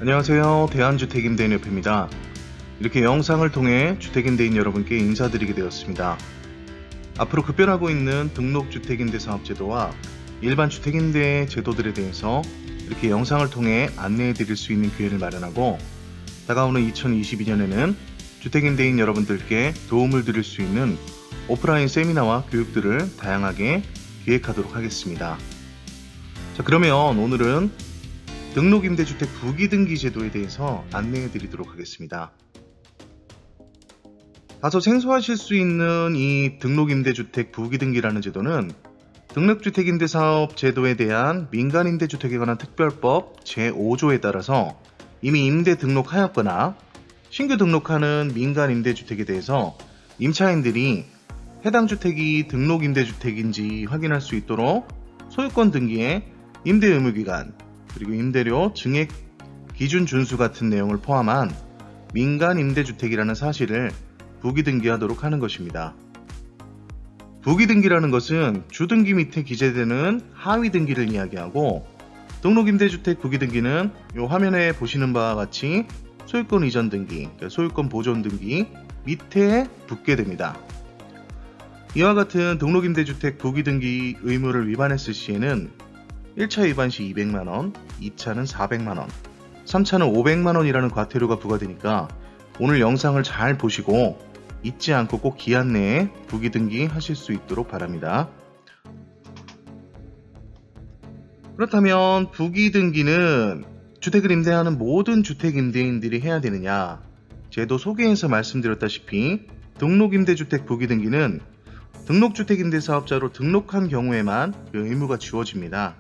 안녕하세요. 대한주택임대인협회입니다. 이렇게 영상을 통해 주택임대인 여러분께 인사드리게 되었습니다. 앞으로 급변하고 있는 등록주택임대사업제도와 일반 주택임대 제도들에 대해서 이렇게 영상을 통해 안내해 드릴 수 있는 기회를 마련하고, 다가오는 2022년에는 주택임대인 여러분들께 도움을 드릴 수 있는 오프라인 세미나와 교육들을 다양하게 기획하도록 하겠습니다. 자, 그러면 오늘은 등록임대주택 부기등기 제도에 대해서 안내해 드리도록 하겠습니다. 다소 생소하실 수 있는 이 등록임대주택 부기등기라는 제도는 등록주택임대사업 제도에 대한 민간임대주택에 관한 특별법 제5조에 따라서 이미 임대 등록하였거나 신규 등록하는 민간임대주택에 대해서 임차인들이 해당 주택이 등록임대주택인지 확인할 수 있도록 소유권 등기에 임대 의무기간, 그리고 임대료, 증액 기준 준수 같은 내용을 포함한 민간 임대주택이라는 사실을 부기등기하도록 하는 것입니다. 부기등기라는 것은 주등기 밑에 기재되는 하위등기를 이야기하고, 등록임대주택 부기등기는 이 화면에 보시는 바와 같이 소유권 이전 등기, 소유권 보존 등기 밑에 붙게 됩니다. 이와 같은 등록임대주택 부기등기 의무를 위반했을 시에는 1차 위반 시 200만원, 2차는 400만원, 3차는 500만원이라는 과태료가 부과되니까 오늘 영상을 잘 보시고 잊지 않고 꼭 기한 내에 부기등기 하실 수 있도록 바랍니다. 그렇다면 부기등기는 주택을 임대하는 모든 주택임대인들이 해야 되느냐? 제도 소개에서 말씀드렸다시피 등록임대주택 부기등기는 등록주택임대사업자로 등록한 경우에만 그 의무가 주어집니다.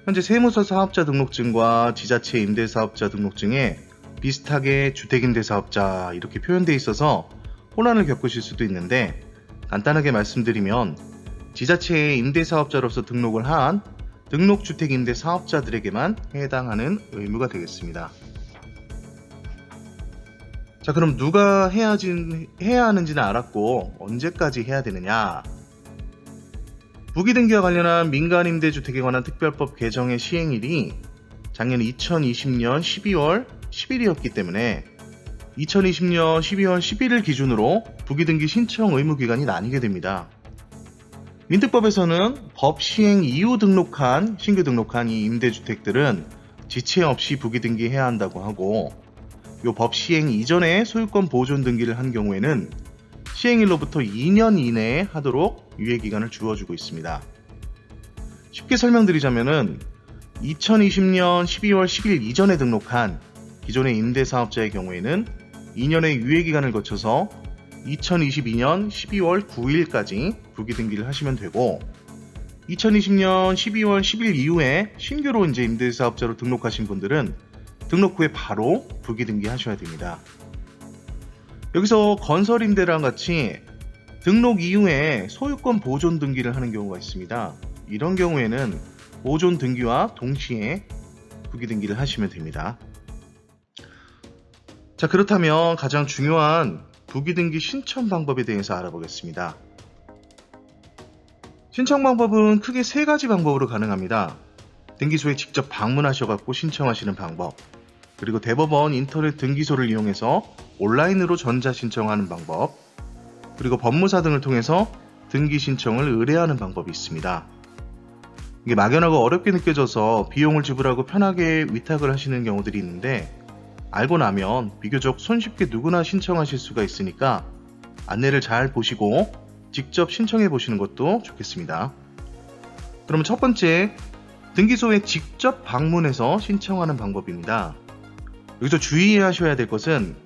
현재 세무서 사업자 등록증과 지자체 임대사업자 등록증에 비슷하게 주택임대사업자 이렇게 표현되어 있어서 혼란을 겪으실 수도 있는데, 간단하게 말씀드리면 지자체의 임대사업자로서 등록을 한 등록주택임대사업자들에게만 해당하는 의무가 되겠습니다. 자, 그럼 누가 해야 하는지는 알았고 언제까지 해야 되느냐? 부기등기와 관련한 민간임대주택에 관한 특별법 개정의 시행일이 작년 2020년 12월 10일이었기 때문에 2020년 12월 10일을 기준으로 부기등기 신청 의무 기간이 나뉘게 됩니다. 민특법에서는 법 시행 이후 신규 등록한 이 임대주택들은 지체 없이 부기등기 해야 한다고 하고, 이 법 시행 이전에 소유권 보존 등기를 한 경우에는 시행일로부터 2년 이내에 하도록 유예기간을 주어주고 있습니다. 쉽게 설명드리자면은 2020년 12월 10일 이전에 등록한 기존의 임대사업자의 경우에는 2년의 유예기간을 거쳐서 2022년 12월 9일까지 부기등기를 하시면 되고, 2020년 12월 10일 이후에 신규로 이제 임대사업자로 등록하신 분들은 등록 후에 바로 부기등기 하셔야 됩니다. 여기서 건설임대랑 같이 등록 이후에 소유권 보존 등기를 하는 경우가 있습니다. 이런 경우에는 보존 등기와 동시에 부기등기를 하시면 됩니다. 자, 그렇다면 가장 중요한 부기등기 신청 방법에 대해서 알아보겠습니다. 신청 방법은 크게 3가지 방법으로 가능합니다. 등기소에 직접 방문하셔서 신청하시는 방법, 그리고 대법원 인터넷 등기소를 이용해서 온라인으로 전자 신청하는 방법, 그리고 법무사 등을 통해서 등기 신청을 의뢰하는 방법이 있습니다. 이게 막연하고 어렵게 느껴져서 비용을 지불하고 편하게 위탁을 하시는 경우들이 있는데, 알고 나면 비교적 손쉽게 누구나 신청하실 수가 있으니까 안내를 잘 보시고 직접 신청해 보시는 것도 좋겠습니다. 그러면 첫 번째, 등기소에 직접 방문해서 신청하는 방법입니다. 여기서 주의하셔야 될 것은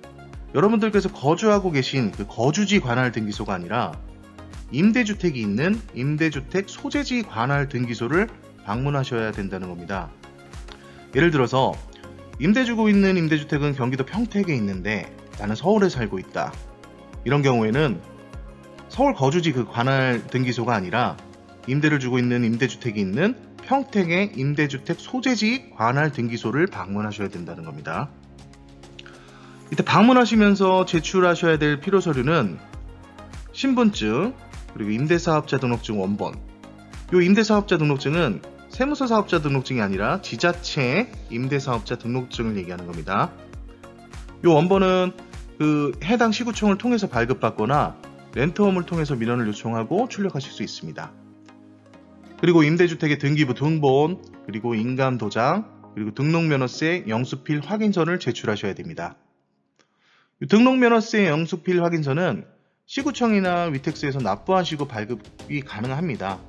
여러분들께서 거주하고 계신 그 거주지 관할 등기소가 아니라 임대주택이 있는 임대주택 소재지 관할 등기소를 방문하셔야 된다는 겁니다. 예를 들어서 임대주고 있는 임대주택은 경기도 평택에 있는데 나는 서울에 살고 있다. 이런 경우에는 서울 거주지 그 관할 등기소가 아니라 임대를 주고 있는 임대주택이 있는 평택의 임대주택 소재지 관할 등기소를 방문하셔야 된다는 겁니다. 이때 방문하시면서 제출하셔야 될 필요서류는 신분증, 그리고 임대사업자 등록증 원본. 이 임대사업자 등록증은 세무서 사업자 등록증이 아니라 지자체 임대사업자 등록증을 얘기하는 겁니다. 이 원본은 해당 시구청을 통해서 발급받거나 렌트홈을 통해서 민원을 요청하고 출력하실 수 있습니다. 그리고 임대주택의 등기부 등본, 그리고 인감도장, 그리고 등록면허세 영수필 확인서를 제출하셔야 됩니다. 등록면허세 영수필 확인서는 시구청이나 위택스에서 납부하시고 발급이 가능합니다.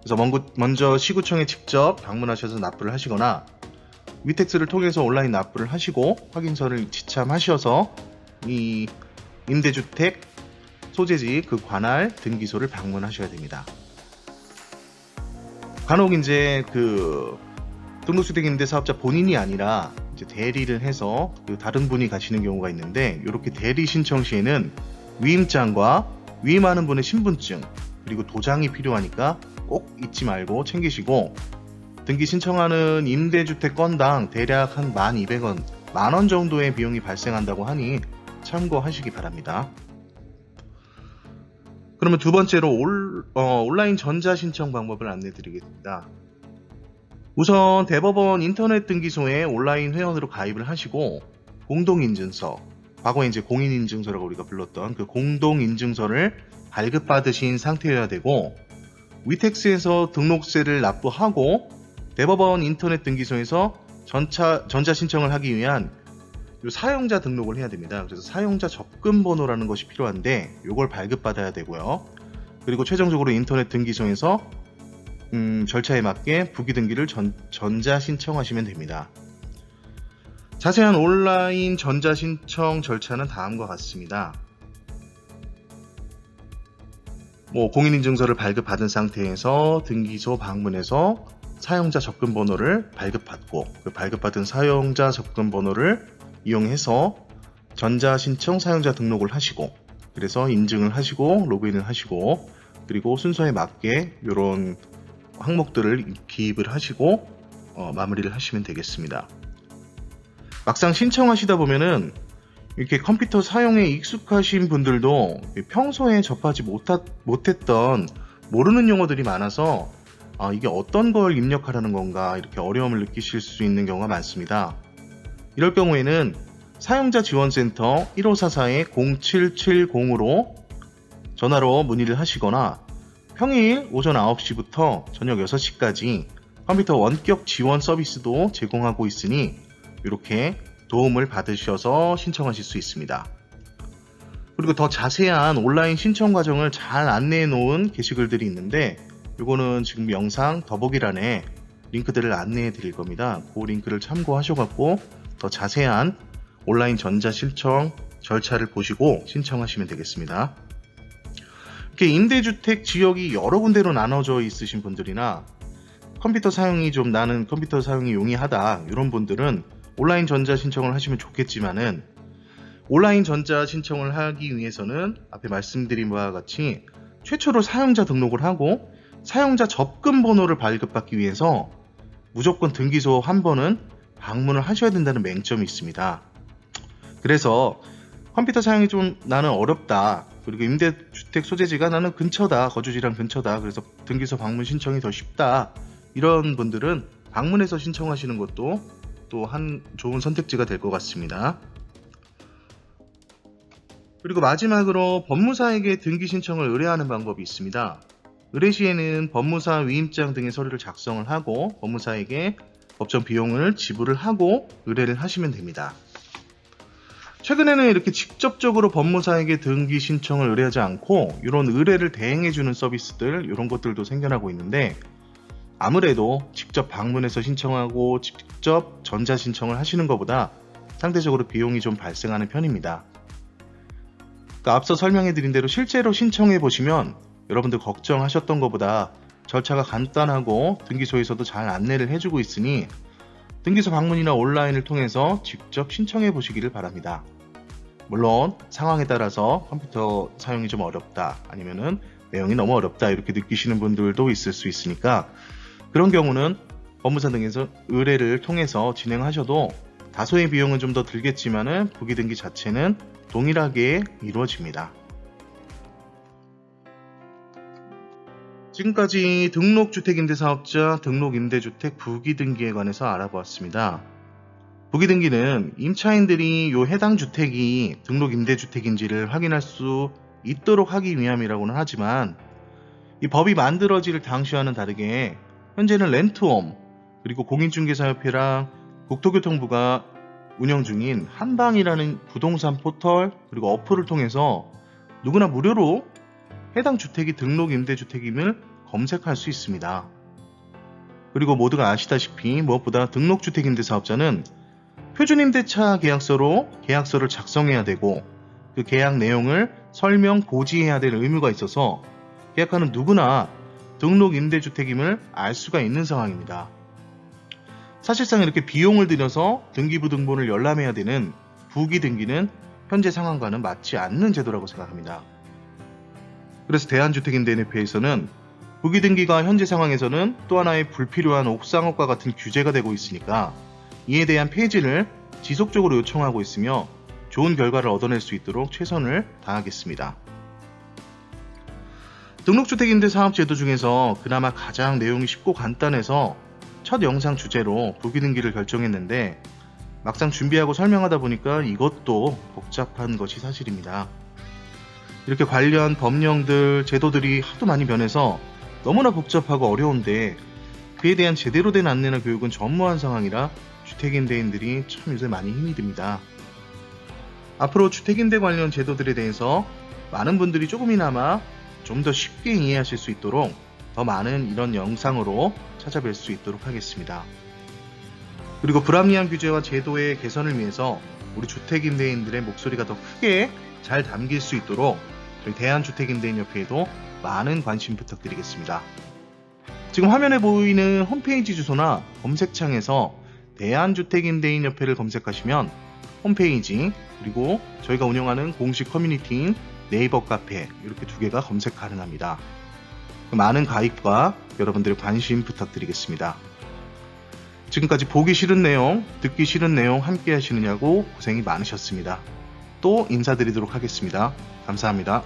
그래서 먼저 시구청에 직접 방문하셔서 납부를 하시거나 위택스를 통해서 온라인 납부를 하시고 확인서를 지참하셔서 이 임대주택 소재지 그 관할 등기소를 방문하셔야 됩니다. 간혹 이제 등록주택 임대사업자 본인이 아니라 이제 대리를 해서 다른 분이 가시는 경우가 있는데, 이렇게 대리 신청 시에는 위임장과 위임하는 분의 신분증 그리고 도장이 필요하니까 꼭 잊지 말고 챙기시고, 등기 신청하는 임대주택 건당 대략 한 1,200원, 만원 정도의 비용이 발생한다고 하니 참고하시기 바랍니다. 그러면 두 번째로 온라인 전자신청 방법을 안내드리겠습니다. 우선 대법원 인터넷 등기소에 온라인 회원으로 가입을 하시고 공동인증서, 과거에 이제 공인인증서라고 우리가 불렀던 그 공동인증서를 발급받으신 상태여야 되고, 위택스에서 등록세를 납부하고 대법원 인터넷 등기소에서 전자신청을 하기 위한 사용자 등록을 해야 됩니다. 그래서 사용자 접근번호라는 것이 필요한데 이걸 발급받아야 되고요. 그리고 최종적으로 인터넷 등기소에서 절차에 맞게 부기등기를 전자신청하시면 됩니다. 자세한 온라인 전자신청 절차는 다음과 같습니다. 공인인증서를 발급받은 상태에서 등기소 방문해서 사용자 접근번호를 발급받고, 그 발급받은 사용자 접근번호를 이용해서 전자신청 사용자 등록을 하시고, 그래서 인증을 하시고 로그인을 하시고, 그리고 순서에 맞게 이런 항목들을 기입을 하시고 마무리를 하시면 되겠습니다. 막상 신청하시다 보면은 이렇게 컴퓨터 사용에 익숙하신 분들도 평소에 접하지 못했던 모르는 용어들이 많아서 이게 어떤 걸 입력하라는 건가 이렇게 어려움을 느끼실 수 있는 경우가 많습니다. 이럴 경우에는 사용자지원센터 1544-0770으로 전화로 문의를 하시거나 평일 오전 9시부터 저녁 6시까지 컴퓨터 원격 지원 서비스도 제공하고 있으니 이렇게 도움을 받으셔서 신청하실 수 있습니다. 그리고 더 자세한 온라인 신청 과정을 잘 안내해 놓은 게시글들이 있는데, 이거는 지금 영상 더보기란에 링크들을 안내해 드릴 겁니다. 그 링크를 참고하셔갖고 더 자세한 온라인 전자 신청 절차를 보시고 신청하시면 되겠습니다. 이렇게 임대주택 지역이 여러 군데로 나눠져 있으신 분들이나 나는 컴퓨터 사용이 용이하다 이런 분들은 온라인 전자 신청을 하시면 좋겠지만은, 온라인 전자 신청을 하기 위해서는 앞에 말씀드린 바와 같이 최초로 사용자 등록을 하고 사용자 접근 번호를 발급받기 위해서 무조건 등기소 한 번은 방문을 하셔야 된다는 맹점이 있습니다. 그래서 컴퓨터 사용이 좀 나는 어렵다, 그리고 임대주택 소재지가 나는 근처다, 거주지랑 근처다, 그래서 등기소 방문 신청이 더 쉽다, 이런 분들은 방문해서 신청하시는 것도 또 한 좋은 선택지가 될 것 같습니다. 그리고 마지막으로 법무사에게 등기 신청을 의뢰하는 방법이 있습니다. 의뢰 시에는 법무사 위임장 등의 서류를 작성을 하고 법무사에게 법정 비용을 지불을 하고 의뢰를 하시면 됩니다. 최근에는 이렇게 직접적으로 법무사에게 등기 신청을 의뢰하지 않고 이런 의뢰를 대행해주는 서비스들, 이런 것들도 생겨나고 있는데, 아무래도 직접 방문해서 신청하고 직접 전자신청을 하시는 것보다 상대적으로 비용이 좀 발생하는 편입니다. 그러니까 앞서 설명해드린 대로 실제로 신청해 보시면 여러분들 걱정하셨던 것보다 절차가 간단하고 등기소에서도 잘 안내를 해주고 있으니 등기소 방문이나 온라인을 통해서 직접 신청해 보시기를 바랍니다. 물론 상황에 따라서 컴퓨터 사용이 좀 어렵다, 아니면은 내용이 너무 어렵다 이렇게 느끼시는 분들도 있을 수 있으니까 그런 경우는 법무사 등에서 의뢰를 통해서 진행하셔도 다소의 비용은 좀 더 들겠지만은 부기등기 자체는 동일하게 이루어집니다. 지금까지 등록주택임대사업자 등록임대주택 부기등기에 관해서 알아보았습니다. 부기등기는 임차인들이 요 해당 주택이 등록임대주택인지를 확인할 수 있도록 하기 위함이라고는 하지만 이 법이 만들어질 당시와는 다르게 현재는 렌트홈 그리고 공인중개사협회랑 국토교통부가 운영 중인 한방이라는 부동산 포털 그리고 어플을 통해서 누구나 무료로 해당 주택이 등록임대주택임을 검색할 수 있습니다. 그리고 모두가 아시다시피 무엇보다 등록주택임대사업자는 표준임대차 계약서로 계약서를 작성해야 되고 그 계약 내용을 설명 고지해야 될 의무가 있어서 계약하는 누구나 등록임대주택임을 알 수가 있는 상황입니다. 사실상 이렇게 비용을 들여서 등기부등본을 열람해야 되는 부기등기는 현재 상황과는 맞지 않는 제도라고 생각합니다. 그래서 대한주택임대인협회에서는 부기등기가 현재 상황에서는 또 하나의 불필요한 옥상업과 같은 규제가 되고 있으니까 이에 대한 폐지를 지속적으로 요청하고 있으며 좋은 결과를 얻어낼 수 있도록 최선을 다하겠습니다. 등록주택임대사업제도 중에서 그나마 가장 내용이 쉽고 간단해서 첫 영상 주제로 부기등기를 결정했는데 막상 준비하고 설명하다 보니까 이것도 복잡한 것이 사실입니다. 이렇게 관련 법령들, 제도들이 하도 많이 변해서 너무나 복잡하고 어려운데 그에 대한 제대로 된 안내나 교육은 전무한 상황이라 주택임대인들이 참 요새 많이 힘이 듭니다. 앞으로 주택임대 관련 제도들에 대해서 많은 분들이 조금이나마 좀 더 쉽게 이해하실 수 있도록 더 많은 이런 영상으로 찾아뵐 수 있도록 하겠습니다. 그리고 불합리한 규제와 제도의 개선을 위해서 우리 주택임대인들의 목소리가 더 크게 잘 담길 수 있도록 저희 대한주택임대인협회에도 많은 관심 부탁드리겠습니다. 지금 화면에 보이는 홈페이지 주소나 검색창에서 대한주택임대인협회를 검색하시면 홈페이지 그리고 저희가 운영하는 공식 커뮤니티인 네이버 카페 이렇게 두 개가 검색 가능합니다. 많은 가입과 여러분들의 관심 부탁드리겠습니다. 지금까지 보기 싫은 내용, 듣기 싫은 내용 함께 하시느냐고 고생이 많으셨습니다. 또 인사드리도록 하겠습니다. 감사합니다.